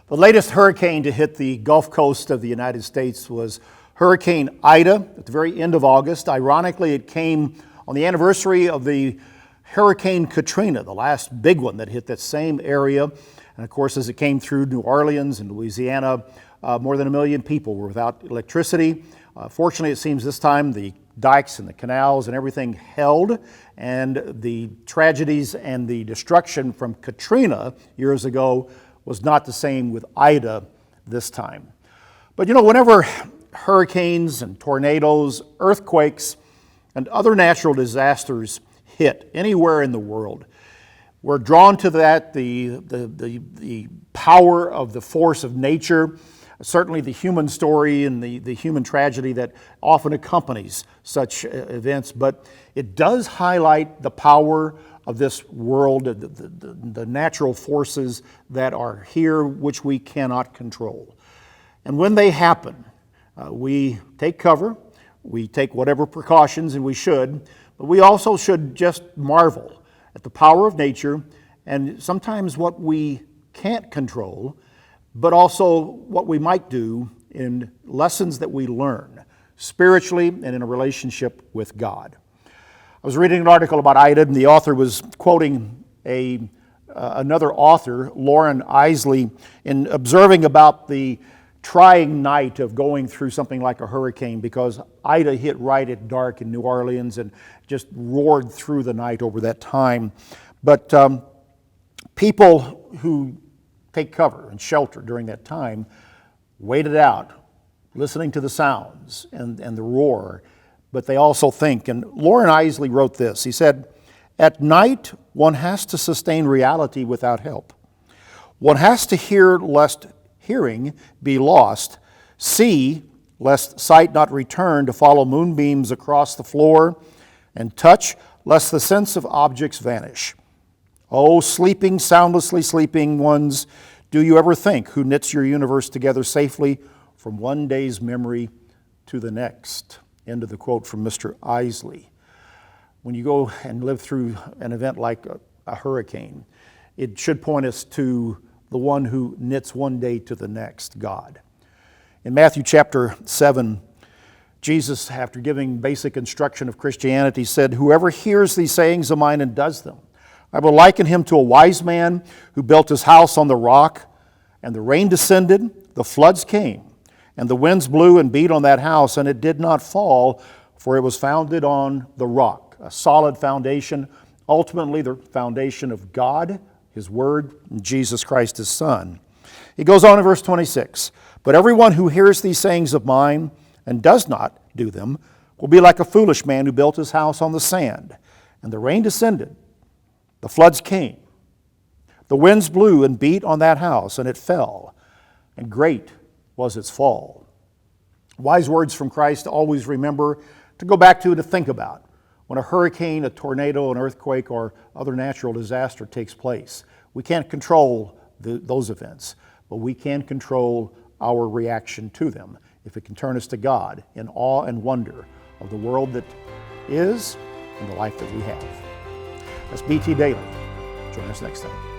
The latest hurricane to hit the Gulf Coast of the United States was Hurricane Ida at the very end of August. Ironically, it came on the anniversary of the Hurricane Katrina, the last big one that hit that same area. And of course, as it came through New Orleans and Louisiana, more than 1 million people were without electricity. Fortunately, it seems this time the dikes and the canals and everything held, and the tragedies and the destruction from Katrina years ago was not the same with Ida this time. But you know, whenever hurricanes and tornadoes, earthquakes, and other natural disasters hit anywhere in the world, we're drawn to that, the power of the force of nature, certainly the human story and the human tragedy that often accompanies such events. But it does highlight the power of this world, the natural forces that are here, which we cannot control. And when they happen, we take cover, we take whatever precautions, and we should, but we also should just marvel at the power of nature and sometimes what we can't control, but also what we might do in lessons that we learn spiritually and in a relationship with God. I was reading an article about Ida, and the author was quoting another author, Loren Eiseley, in observing about the trying night of going through something like a hurricane, because Ida hit right at dark in New Orleans and just roared through the night over that time. But people who take cover and shelter during that time waited out, listening to the sounds and the roar, but they also think. And Loren Eiseley wrote this. He said, "At night, one has to sustain reality without help. One has to hear lest hearing be lost, see lest sight not return to follow moonbeams across the floor, and touch lest the sense of objects vanish. Oh, sleeping, soundlessly sleeping ones, do you ever think who knits your universe together safely from one day's memory to the next?" End of the quote from Mr. Eiseley. When you go and live through an event like a hurricane, it should point us to the one who knits one day to the next, God. In Matthew chapter 7, Jesus, after giving basic instruction of Christianity, said, "Whoever hears these sayings of mine and does them, I will liken him to a wise man who built his house on the rock, and the rain descended, the floods came, and the winds blew and beat on that house, and it did not fall, for it was founded on the rock," a solid foundation, ultimately the foundation of God, His Word, and Jesus Christ, His Son. He goes on in verse 26, "But everyone who hears these sayings of mine and does not do them will be like a foolish man who built his house on the sand, and the rain descended, the floods came, the winds blew and beat on that house, and it fell, and great was its fall." Wise words from Christ to always remember, to go back to think about when a hurricane, a tornado, an earthquake, or other natural disaster takes place. We can't control those events, but we can control our reaction to them if it can turn us to God in awe and wonder of the world that is and the life that we have. That's BT Daily. Join us next time.